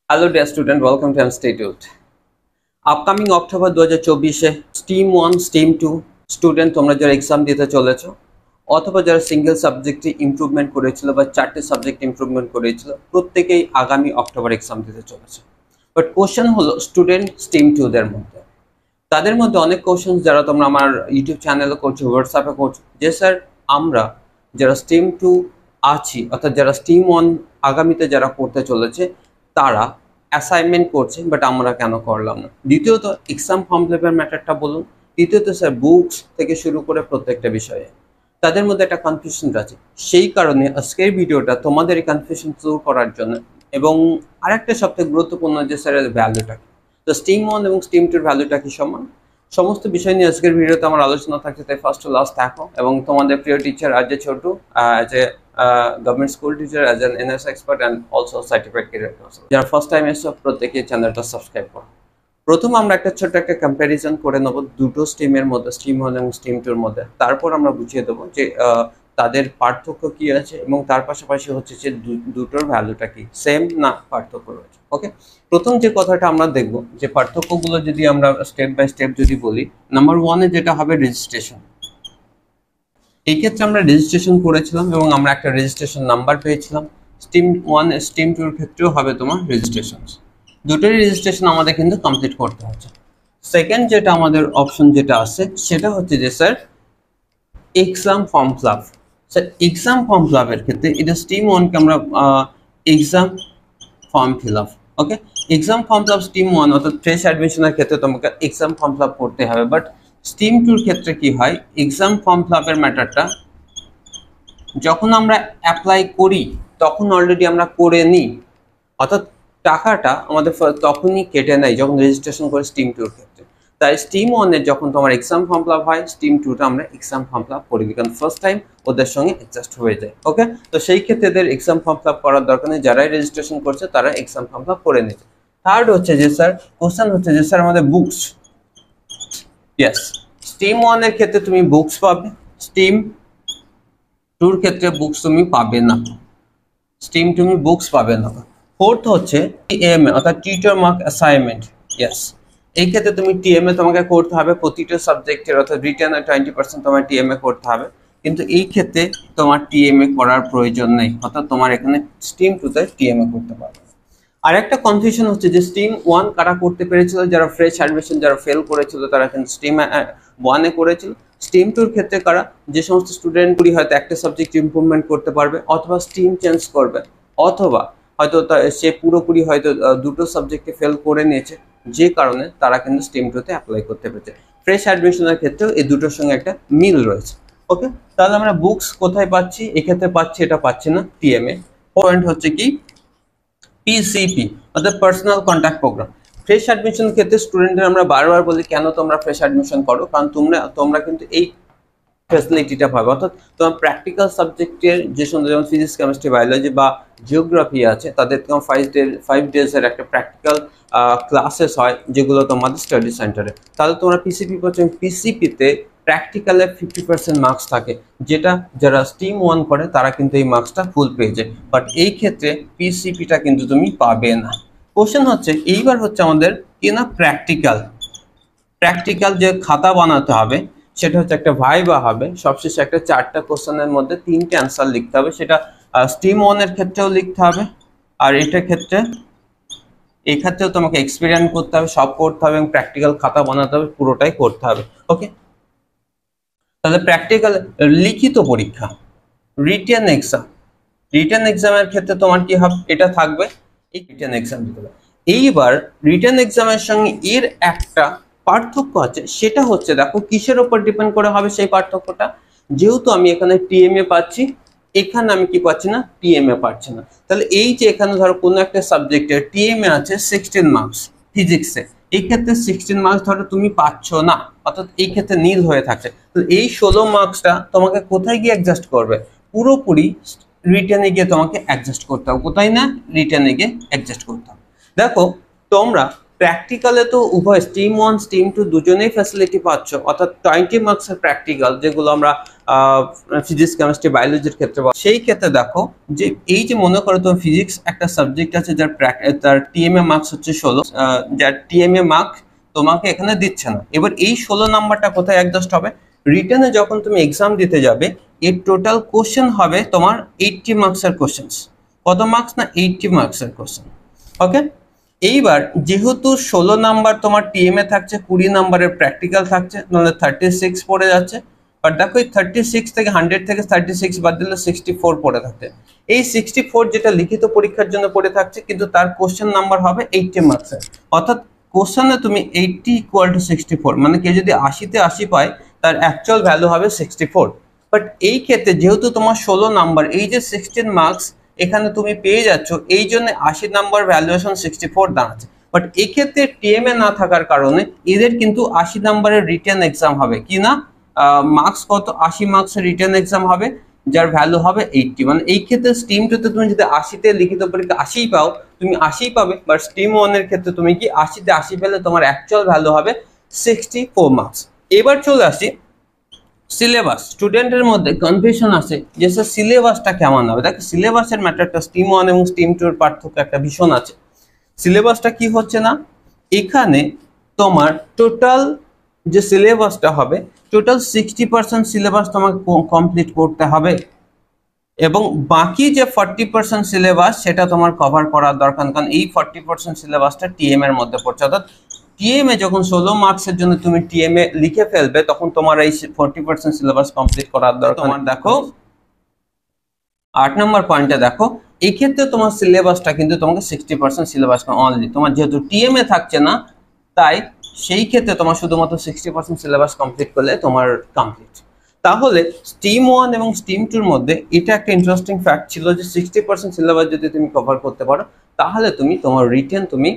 Hello dear student, welcome to Institute. Upcoming October 2024 steam 1 steam 2 student তোমরা যারা exam দিতে চলেছো অথবা যারা সিঙ্গেল সাবজেক্টে ইমপ্রুভমেন্ট করেছিল বা চারটি সাবজেক্ট ইমপ্রুভমেন্ট করেছিল প্রত্যেকেই আগামী অক্টোবর এক্সাম দিতে চলেছে। বাট কোশ্চেন হলো স্টুডেন্ট স্টিম 2 দের মধ্যে তাদের মধ্যে অনেক কোশ্চেন যারা তোমরা আমার ইউটিউব চ্যানেলে করছো, হোয়াটসঅ্যাপে করছো যে স্যার আমরা যারা স্টিম 2 আছি অর্থাৎ যারা স্টিম 1 আগামীতে যারা করতে চলেছে তারা অ্যাসাইনমেন্ট করছে বাট আমরা কেন করলাম না। দ্বিতীয়ত এক্সাম ফর্ম ফিল ম্যাটারটা বলুন। তৃতীয়ত স্যার বুকস থেকে শুরু করে প্রত্যেকটা বিষয়ে তাদের মধ্যে একটা কনফিউশন আছে। সেই কারণে আজকের ভিডিওটা তোমাদের এই কনফিউশন দূর করার জন্য এবং আরেকটা সবথেকে গুরুত্বপূর্ণ যে স্যারের ভ্যালুটা তো স্টিম 1 এবং স্টিম 2 এর ভ্যালুটা কি সমান সমস্ত বিষয় নিয়ে আজকের ভিডিওতে আমার আলোচনা থাকছে, তাই ফার্স্ট টু লাস্ট দেখো। এবং তোমাদের প্রিয় টিচার আজ যে ছোট as a government school teacher, as an NS expert and also certified career councillor, যারা ফার্স্ট টাইম এসে প্রত্যেকে চ্যানেলটা সাবস্ক্রাইব করো। প্রথম আমরা একটা ছোট্ট একটা কম্প্যারিজন করে নেব দুটো স্ট্রিমের মধ্যে, স্ট্রিম 1 এবং স্ট্রিম 2 এর মধ্যে। তারপর আমরা বুঝিয়ে দেবো যে তাদের পার্থক্য কি আছে এবং তার পাশাপাশি হচ্ছে যে দুটোর ভ্যালুটা কি, সেম না পার্থক্য রয়েছে। ওকে, প্রথম যে কথাটা আমরা দেখব যে পার্থক্যগুলো যদি আমরা স্টেপ বাই স্টেপ যদি বলি, নাম্বার 1 এ যেটা হবে রেজিস্ট্রেশন। এই ক্ষেত্রে আমরা রেজিস্ট্রেশন করেছিলাম এবং আমরা একটা রেজিস্ট্রেশন নাম্বার পেয়েছিলাম। স্ট্রিম 1 স্ট্রিম 2 এর ক্ষেত্রেও হবে তোমার রেজিস্ট্রেশন। দুটোই রেজিস্ট্রেশন আমাদের কিন্তু কমপ্লিট করতে হচ্ছে। সেকেন্ড যেটা আমাদের অপশন যেটা আছে সেটা হচ্ছে যে sir exam form fill up. Sir exam form fill আপের ক্ষেত্রে এটা স্ট্রিম 1 কে আমরা exam form fill up, okay, exam form fill up stream 1 অর্থাৎ ফ্রেশ অ্যাডমিশনের ক্ষেত্রে তোমাকে এক্সাম ফর্ম ফিল আপ করতে হবে। বাট স্ট্রিম 2 এর ক্ষেত্রে কি হয়, এক্সাম ফর্ম ফিল আপের ম্যাটারটা যখন আমরা অ্যাপ্লাই করি তখন অলরেডি আমরা করে নিই, অর্থাৎ টাকাটা আমাদের তখনই কেটে নেয় যখন রেজিস্ট্রেশন করে স্ট্রিম 2 এর ক্ষেত্রে। তাই স্ট্রিম 1 এর যখন তোমার এক্সাম ফর্ম ফিল আপ হয়, স্ট্রিম 2 টা আমরা এক্সাম ফর্ম ফিল আপ করি কারণ ফার্স্ট টাইম ওদের সঙ্গে অ্যাডজাস্ট হয়ে যায়। ওকে, তো সেই ক্ষেত্রে এদের এক্সাম ফর্ম ফিল আপ করার দরকার নেই, যারাই রেজিস্ট্রেশন করছে তারা এক্সাম ফর্ম ফিল আপ করে নিচ্ছে। থার্ড হচ্ছে যে স্যার কোশ্চেন হচ্ছে যে স্যার আমাদের বুকস, ইয়েস স্ট্রিম 1 এর ক্ষেত্রে তুমি বুকস পাবে, স্ট্রিম 2 এর ক্ষেত্রে বুকস তুমি পাবে না, স্ট্রিম তুমি বুকস পাবে না। ফোর্থ হচ্ছে টিএমএ অর্থাৎ টিচার মার্ক অ্যাসাইনমেন্ট, ইয়েস এই ক্ষেত্রে তুমি টিএমএ তোমাকে করতে হবে প্রতিটা সাবজেক্টের, অর্থাৎ রিটেন 20% তোমার টিএমএ করতে হবে। কিন্তু এই ক্ষেত্রে তোমার টিএমএ করার প্রয়োজন নেই, অর্থাৎ তোমার এখানে স্ট্রিম 2 তে টিএমএ করতে পারবে। আর একটা কনফিউশন হচ্ছে যে স্ট্রিম 1 কারা করতে পেরেছিল, যারা ফ্রেশ অ্যাডমিশন যারা ফেল করেছিল তারা কিন্তু স্ট্রিম 1 এ করেছিল। স্ট্রিম 2 এর ক্ষেত্রে কারা, যে সমস্ত স্টুডেন্টগুলি হয়তো একটা সাবজেক্ট ইমপ্রুভমেন্ট করতে পারবে অথবা স্ট্রিম চেঞ্জ করবে অথবা হয়তো সে পুরোপুরি হয়তো দুটো সাবজেক্টে ফেল করে নিয়েছে, যে কারণে তারা কিন্তু স্ট্রিম 2 তে অ্যাপ্লাই করতে পেরেছে। ফ্রেশ অ্যাডমিশনের ক্ষেত্রেও এই দুটোর সঙ্গে একটা মিল রয়েছে। ওকে, তাহলে আমরা বুকস কোথায় পাচ্ছি, এক্ষেত্রে পাচ্ছি, এটা পাচ্ছি না টিএমএ। পয়েন্ট হচ্ছে কি পিসিপি অর্থাৎ personal contact program. Fresh admission ক্ষেত্রে স্টুডেন্টদের আমরা বারবার বলি কেন তোমরা ফ্রেশ অ্যাডমিশন করো, কারণ তোমরা কিন্তু এই ফ্যাসিলিটিটা পাবে, অর্থাৎ তোমার প্র্যাকটিক্যাল সাবজেক্টের যে সমস্ত যেমন ফিজিক্স, কেমিস্ট্রি, বায়োলজি বা জিওগ্রাফি আছে তাদের তোমার 5 ডেজের একটা প্র্যাকটিক্যাল ক্লাসেস হয় যেগুলো তোমাদের স্টাডি সেন্টারে। তাহলে তোমরা পিসিপি পাচ্ছ, পিসিপিতে প্র্যাকটিক্যালে 50% মার্কস থাকে, যেটা যারা স্ট্রিম 1 করে তারা কিন্তু এই মার্কসটা ফুল পেয়ে যায়। বাট এই ক্ষেত্রে পিসিপিটা কিন্তু তুমি পাবে না। কোশ্চেন হচ্ছে এইবার হচ্ছে আমাদের কি না প্র্যাকটিক্যাল যে খাতা বানাতে হবে সেটা হচ্ছে একটা ভাইবা হবে, সবশেষে একটা 4টা কোশ্চেনের মধ্যে 3টে অ্যান্সার লিখতে হবে। সেটা স্ট্রিম 1 এর ক্ষেত্রেও লিখতে হবে আর এটার ক্ষেত্রে এই ক্ষেত্রেও তোমাকে এক্সপেরিয়েন্স করতে হবে, সব করতে হবে এবং প্র্যাকটিক্যাল খাতা বানাতে হবে, পুরোটাই করতে হবে। ওকে, তাহলে প্র্যাকটিক্যাল লিখিত পরীক্ষা, রিটেন এক্সামের ক্ষেত্রে তোমার কি হবে, এটা থাকবে এই রিটেন এক্সাম দিতে হবে। এইবার রিটেন এক্সামের সঙ্গে এর একটা পার্থক্য আছে, সেটা হচ্ছে দেখো কিসের উপর ডিপেন্ড করে হবে সেই পার্থক্যটা। যেহেতু আমি এখানে টিএমএ পাচ্ছি, এখানে আমি কি পাচ্ছি না, টিএমএ পাচ্ছি না। তাহলে এই যে এখানে ধরো কোনো একটা সাবজেক্টের টিএমএ আছে 16 মার্কস ফিজিক্সে, এই ক্ষেত্রে 16 মার্কস ধরো তুমি পাচ্ছ না, অর্থাৎ এই ক্ষেত্রে নীল হয়ে থাকছে। তো এই 16 মার্কসটা তোমাকে কোথায় গিয়ে অ্যাডজাস্ট করবে, পুরোপুরি রিটেনে গিয়ে তোমাকে অ্যাডজাস্ট করতে হবে, কোথায় না রিটেনে গিয়ে অ্যাডজাস্ট করতে হবে। দেখো তোমরা প্র্যাকটিক্যালে তো উভয় স্ট্রিম 1 স্ট্রিম 2 দুজনেই ফ্যাসিলিটি পাচ্ছ, অর্থাৎ 20 মার্কসের প্র্যাকটিক্যাল যেগুলো আমরা ফিজিক্স কেমিস্ট্রি বায়োলজির ক্ষেত্রে, সেই ক্ষেত্রে দেখো যে এই যে মনে করো তোমার ফিজিক্স একটা সাবজেক্ট আছে যার তার টিএমএ মার্কস হচ্ছে 16, যার টিএমএ মার্ক তোমাকে এখানে দিচ্ছে না। এবার এই 16 নাম্বারটা কোথায় অ্যাডজাস্ট হবে? রিটেনে যখন তুমি এক্সাম দিতে যাবে এর টোটাল কোশ্চেন হবে তোমার 80 মার্কসের কোশ্চেন। কত মার্কস না? 80 মার্কসের কোশ্চেন। ওকে, এইবার যেহেতু 16 নাম্বার তোমার টিএমএ থাকছে, 20 নাম্বারের প্র্যাকটিক্যাল থাকছে, নাহলে 36 পড়ে যাচ্ছে। বাট দেখো এই 36 থেকে 100 থেকে 36 বাদ দিলে 64 পড়ে থাকছে। এই 64 যেটা লিখিত পরীক্ষার জন্য পড়ে থাকছে, কিন্তু তার কোশ্চেন নাম্বার হবে 80 মার্কসের। অর্থাৎ কোশ্চেনে তুমি 80 = 64, মানে কেউ যদি 80-তে 80 পায় তার অ্যাকচুয়াল ভ্যালু হবে 64। বাট এই ক্ষেত্রে যেহেতু তোমার 16 নাম্বার, এই যে 16 মার্কস এখানে তুমি পেয়ে যাচ্ছ, এই জন্য 80 নাম্বার ভ্যালুয়েশন 64 দাঁড়াচ্ছে। বাট এই ক্ষেত্রে টিএমএ না থাকার কারণে এদের কিন্তু 80 নাম্বারের রিটেন এক্সাম হবে, কি না? মার্কস কত? 80 মার্কসের রিটেন এক্সাম হবে, যার ভ্যালু হবে 80। মানে এই ক্ষেত্রে স্ট্রিম 2 তে তুমি যদি 80-তে লিখিত পরীক্ষা 80 পাও, তুমি 80 পাবে। বাট স্ট্রিম 1 এর ক্ষেত্রে তুমি কি 80-তে 80 পেলে তোমার অ্যাকচুয়াল ভ্যালু হবে 64 মার্কস। এবার চলে আসি সিলেবাস। স্টুডেন্টের মধ্যে কনফিউশন আছে যে স্যার সিলেবাসটা কেমন হবে। দেখো সিলেবাসের ম্যাটারটা স্ট্রিম 1 এবং স্ট্রিম 2 এর পার্থক্য একটা ভীষণ আছে। সিলেবাসটা কি হচ্ছে না, এখানে তোমার টোটাল যে সিলেবাসটা হবে, টোটাল 60% সিলেবাস তোমাকে কমপ্লিট করতে হবে, এবং বাকি যে 40% সিলেবাস সেটা তোমার কভার করার দরকার, কারণ এই 40% সিলেবাসটা টিএম এর মধ্যে পড়ছে। অর্থাৎ টিএমএ যখন 16 মার্কসের জন্য তুমি টিএমএ লিখে ফেলবে, তখন তোমার এই 40% সিলেবাস কমপ্লিট করার দরকার। তোমার দেখো 8 নম্বর পয়েন্টে দেখো, এই ক্ষেত্রে তোমার সিলেবাসটা কিন্তু তোমাকে 60% সিলেবাস অনলি, তোমার যেহেতু টিএমএ থাকছে না, তাই সেই ক্ষেত্রে তোমার শুধুমাত্র 60% সিলেবাস কমপ্লিট করলে তোমার কমপ্লিট। তাহলে স্ট্রিম 1 এবং স্ট্রিম 2 এর মধ্যে এটা একটা ইন্টারেস্টিং ফ্যাক্ট ছিল যে 60% সিলেবাস যদি তুমি কভার করতে পারো, তাহলে তুমি তোমার রিটেন তুমি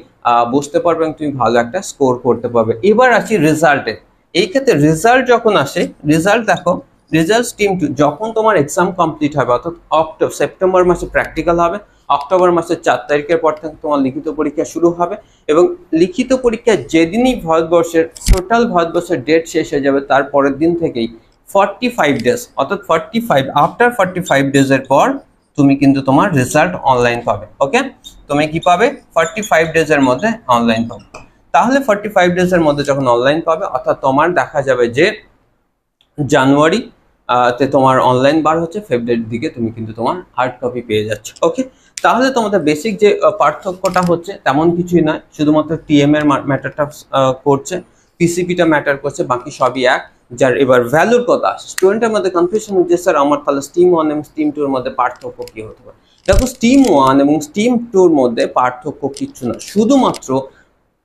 বুঝতে পারবে এবং তুমি ভালো একটা স্কোর করতে পারবে। এবার আসি রেজাল্টে। এই ক্ষেত্রে রেজাল্ট যখন আসে, রেজাল্ট দেখো, রেজাল্ট স্ট্রিম 2 যখন তোমার এক্সাম কমপ্লিট হবে, অর্থাৎ সেপ্টেম্বর মাসে প্র্যাকটিক্যাল হবে, অক্টোবর মাসের 4 তারিখের পর থেকে তোমার লিখিত পরীক্ষা শুরু হবে, এবং লিখিত পরীক্ষা যেদিনই ভারতবর্ষের ডেট শেষ হয়ে যাবে, তার পরের দিন থেকেই 45 ডেজ, অর্থাৎ 45 ডেজের পর তুমি কিন্তু তোমার রেজাল্ট অনলাইন পাবে। ওকে, তুমি কি পাবে? 45 ডেজের মধ্যে অনলাইন পাবে। তাহলে 45 ডেজের মধ্যে যখন অনলাইন পাবে, অর্থাৎ তোমার দেখা যাবে যে জানুয়ারি তে তোমার অনলাইন বার হচ্ছে, ফেব্রুয়ারির দিকে তুমি কিন্তু তোমার হার্ড কপি পেয়ে যাচ্ছ। ওকে, তাহলে তোমাদের বেসিক যে পার্থক্যটা হচ্ছে তেমন কিছুই নয়, শুধুমাত্র টিএম এর ম্যাটারটা করছে, পিসিপিটা ম্যাটার করছে, বাকি সবই এক। যার এবার ভ্যালুর কথা আসে, স্টুডেন্টের মধ্যে কনফিউশন হচ্ছে স্যার আমার তাহলে স্ট্রিম 1 এবং স্ট্রিম 2 এর মধ্যে পার্থক্য কি হতে পারে। দেখো স্ট্রিম 1 এবং স্ট্রিম 2 এর মধ্যে পার্থক্য কিচ্ছু না, শুধুমাত্র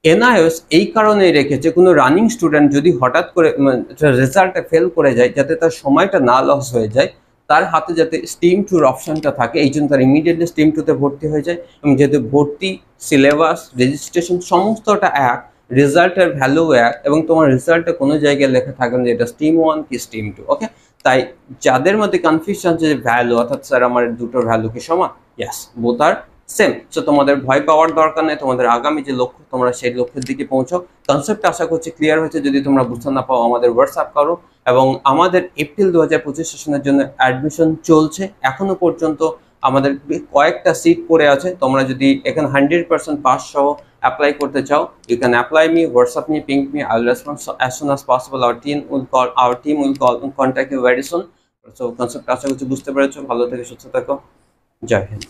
এনআইএস এই কারণেই রেখেছে কোনো রানিং স্টুডেন্ট যদি হঠাৎ করে রেজাল্টে ফেল করে যায়, যাতে তার সময়টা না লস হয়ে যায়, তার হাতে যাতে স্ট্রিম 2 এর অপশনটা থাকে, এই জন্য তার ইমিডিয়েটলি স্ট্রিম 2 তে ভর্তি হয়ে যায়। এবং যেহেতু ভর্তি, সিলেবাস, রেজিস্ট্রেশন সমস্তটা এক, রেজাল্টের ভ্যালু এক, এবং তোমার রেজাল্টে কোনো জায়গায় লেখা থাকে না যে এটা স্ট্রিম 1 কি স্ট্রিম 2। ওকে, তাই যাদের মধ্যে কনফিউশন যে ভ্যালু, অর্থাৎ স্যার আমার দুটোর ভ্যালু কি সমান, ইয়েস, বোথ আর সেম। সো তোমাদের ভয় পাওয়ার দরকার নেই, তোমাদের আগামী যে লক্ষ্য তোমরা সেই লক্ষ্যের দিকে পৌঁছাও। কনসেপ্ট আশা করছি ক্লিয়ার হয়েছে। যদি তোমরা বুঝতে না পাও আমাদের হোয়াটসঅ্যাপ করো, এবং আমাদের এপ্রিল 2025 সেশনের জন্য অ্যাডমিশন চলছে। এখনো পর্যন্ত আমাদের কয়েকটা সিট পড়ে আছে। তোমরা যদি এখানে 100% পাস সহ অ্যাপ্লাই করতে চাও, you can apply me, WhatsApp me, ping me, I will respond as soon as possible. Our team will contact you very soon. So concept আশা করছি বুঝতে পেরেছো। ভালো থেকে সুস্থ থাকো। জয় হিন্দ।